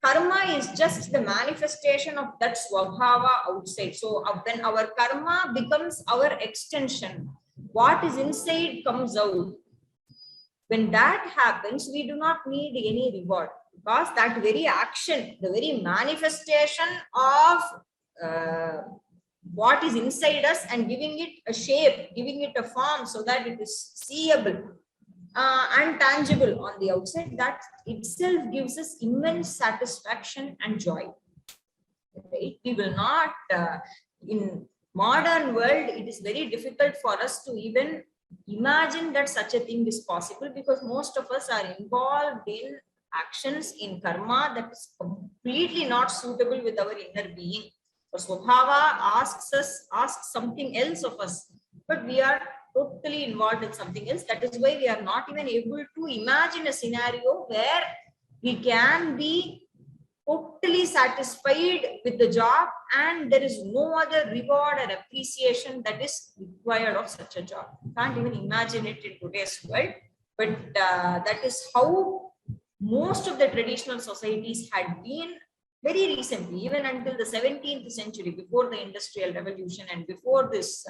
karma is just the manifestation of that swabhava outside. So when our karma becomes our extension, what is inside comes out. When that happens, we do not need any reward, because that very action, the very manifestation of what is inside us and giving it a shape, giving it a form so that it is seeable. and tangible on the outside, that itself gives us immense satisfaction and joy. Right? We will not, in modern world, it is very difficult for us to even imagine that such a thing is possible, because most of us are involved in actions in karma that is completely not suitable with our inner being. So Swabhava asks something else of us, but we are totally involved in something else. That is why we are not even able to imagine a scenario where we can be totally satisfied with the job and there is no other reward or appreciation that is required of such a job. Can't even imagine it in today's world, but that is how most of the traditional societies had been very recently, even until the 17th century, before the Industrial Revolution and before this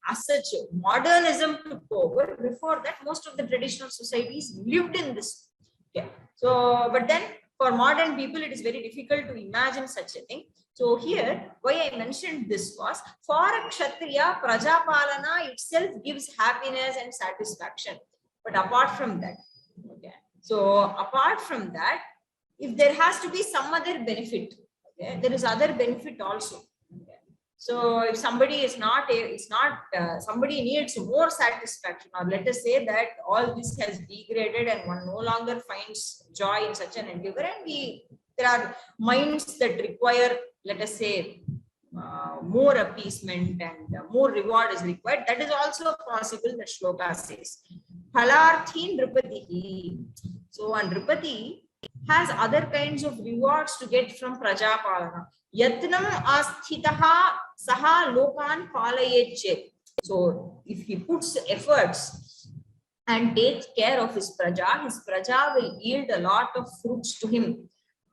as such modernism took over. Before that, most of the traditional societies lived in this. Okay. So, but then for modern people, it is very difficult to imagine such a thing. So here, why I mentioned this was, for a Kshatriya, Prajapalana itself gives happiness and satisfaction. But apart from that, okay. So apart from that, if there has to be some other benefit, okay, there is other benefit also. Okay. So if somebody is not, somebody needs more satisfaction, or let us say that all this has degraded and one no longer finds joy in such an endeavor, and there are minds that require, let us say, more appeasement and more reward is required. That is also possible, the shloka says. Phalarthi nripatihi. So, and Nripati has other kinds of rewards to get from Prajapalana. Yatnam asthitaha saha lokan palayechet. So, if he puts efforts and takes care of his praja will yield a lot of fruits to him.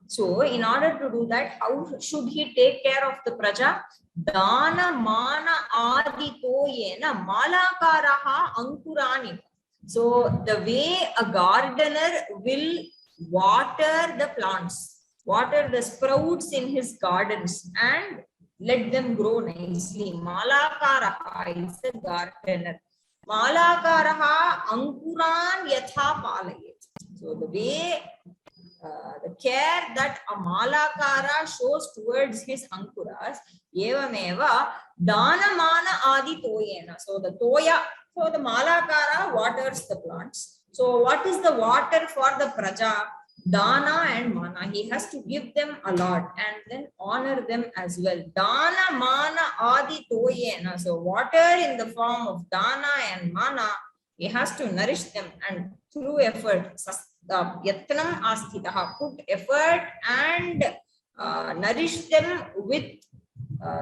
So, in order to do that, how should he take care of the praja? Dana mana adito yena malakaraha ankurani. So, the way a gardener will water the plants, water the sprouts in his gardens and let them grow nicely. Malakaraha is a gardener. Malakaraha ankuran yatha palayet. So, the way the care that a malakara shows towards his ankuras, evameva dana mana adi toyena. So the toya, so the malakara waters the plants. So what is the water for the praja? Dana and mana. He has to give them a lot and then honor them as well. Dana mana adi toyena. So water in the form of dana and mana, he has to nourish them, and through effort, yatnam asthitaha, put effort and nourish them with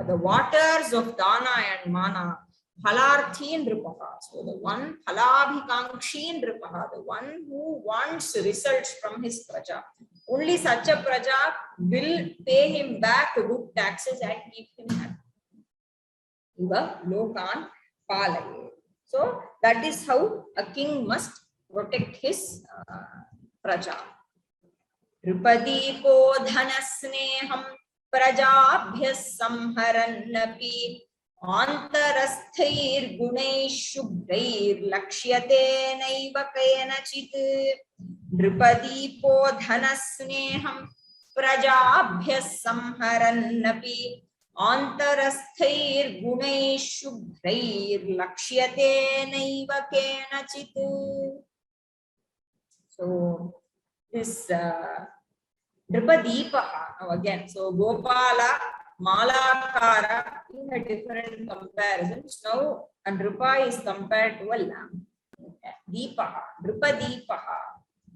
the waters of dana and mana. Phalarthi nripaha. So the one phalabhikankshi nripaha, the one who wants results from his praja. Only such a praja will pay him back good taxes and keep him happy. Iva lokan palaye. So that is how a king must protect his praja. Rupadipo dhanasneham prajabhyas samharannapi antarasthair gunair shubhrair lakshyate naiva kayanachit. Rupadipo dhanasneham prajabhyas samharannapi antarasthair gunair shubhrair lakshyate naiva kayanachit. So this Nripadipaha, now again, so Gopala, Malakara in a different comparisons. Now Nripa is compared to a lamb. Deepaha, Nripadipaha,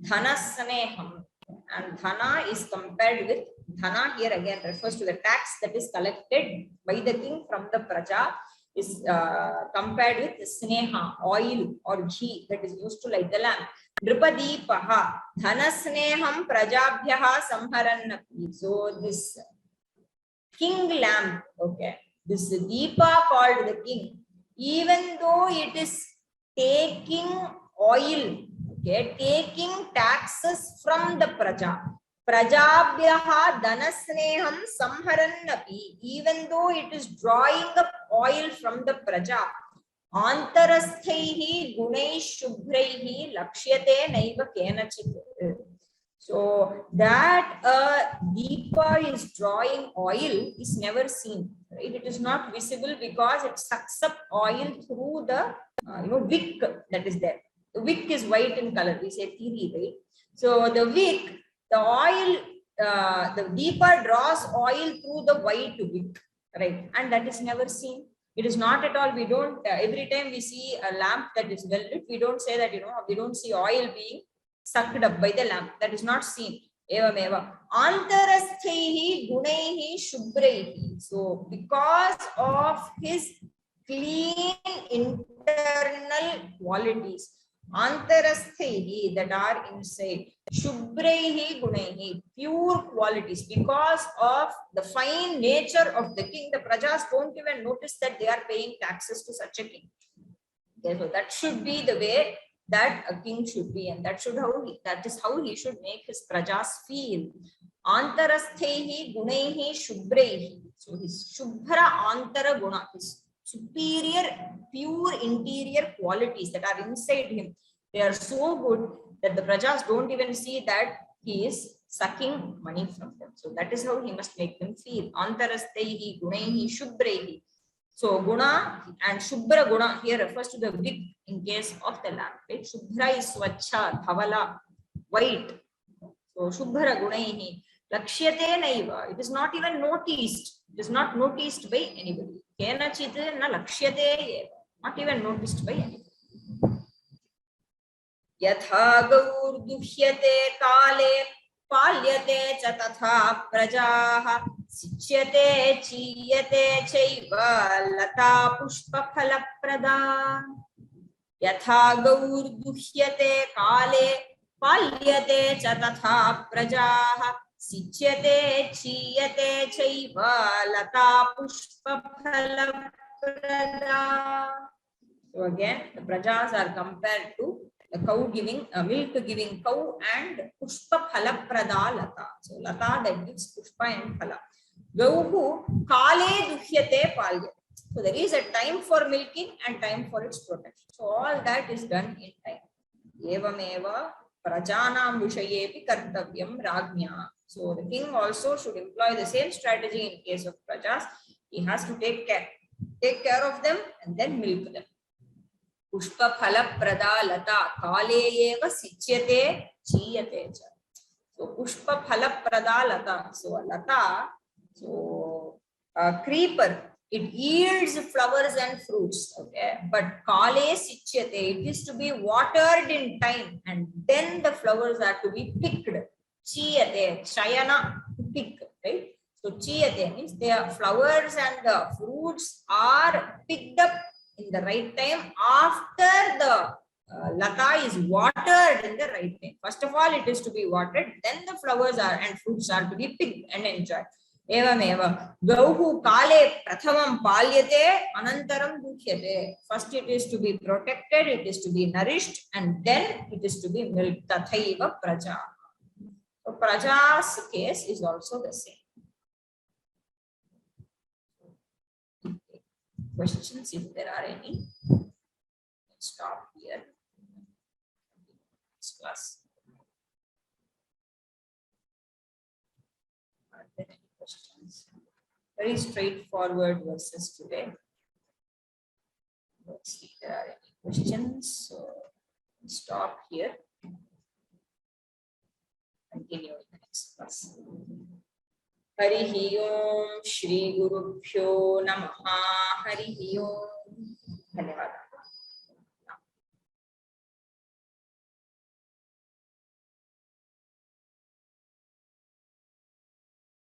Dhanasneham, and Dhana is compared with Dhana. Here again refers to the tax that is collected by the king from the praja, is compared with Sneha, oil or ghee that is used to light the lamp. Nripadipaha, dhanasneham prajabhyaha samharannapi. So this king lamp, okay, this deepa called the king, even though it is taking oil, okay, taking taxes from the praja. Prajabhyaha dhanasneham samharannapi, even though it is drawing up oil from the praja. Antarasthaihi gunai shubhraihi lakshyate naiva kenachit. So that Deepa is drawing oil is never seen, right? It is not visible because it sucks up oil through the wick that is there. The wick is white in color. We say tiri, right? So the wick, the oil, the Deepa draws oil through the white wick, right? And that is never seen. It is not at all. We don't. Every time we see a lamp that is well lit, we don't say that we don't see oil being sucked up by the lamp. That is not seen. Evam eva. Antarasthaihi gunaihi shubhraihi. So because of his clean internal qualities, antarasthaihi, that are inside, shubhraihi gunaihi, pure qualities, because of the fine nature of the king, the prajas don't even notice that they are paying taxes to such a king. Okay, so that should be the way that a king should be, and that is how he should make his prajas feel. Antarasthaihi gunaihi shubhraihi. So his shubhra antara guna, his superior pure interior qualities that are inside him, they are so good that the prajas don't even see that he is sucking money from them. So that is how he must make them feel. Antarasthaihi gunaihi shubhraihi. So guna and shubhra guna here refers to the wick in case of the lamp, right? Shubhra is swacha, dhavala, white. So shubhra gunaihi lakshyate naiva. It is not even noticed. It is not noticed by anybody. Kenachit na lakshyate, not even noticed by anybody. Yatha gaur duhyate kale palyate cha tatha prajaha sichyate chiyate chaiva lata pushpa phala prada. Yatha gaur duhyate kale palyate cha tatha prajaha sichyate chiyate chaiva lata pushpa phala prada. So again, the prajas are compared to the cow giving, milk giving cow, and pushpa phala prada lata. So lata that gives pushpa and phala. Gauhu kale duhyate palyate. So there is a time for milking and time for its protection. So all that is done in time. Evameva prajanam vishayepi kartavyam rajnya. So the king also should employ the same strategy in case of prajas. He has to take care of them and then milk them. Pushpa phala prada lata kale eva sichyate chiyate cha. So pushpa phala prada lata. So lata, so a creeper, it yields flowers and fruits. Okay, but kale sichyate, it is to be watered in time, and then the flowers are to be picked. Chiyate, chayana, pick, right? So chiyate means the flowers and the fruits are picked up in the right time after the lata is watered in the right time. First of all, it is to be watered, then the flowers are and fruits are to be picked and enjoyed. Evameva gauhu kale prathamam palyate anantaram dukhyate. First it is to be protected, it is to be nourished, and then it is to be milked. Tathaiva praja. So praja's case is also the same. Questions, if there are any? Let's stop here. Next class. Are there any questions? Very straightforward verses today. Let's see if there are any questions. So stop here. Continue in the next class. Harihi Om Shri Gurubhyo Namaha. Harihi Om. Dhanyawad.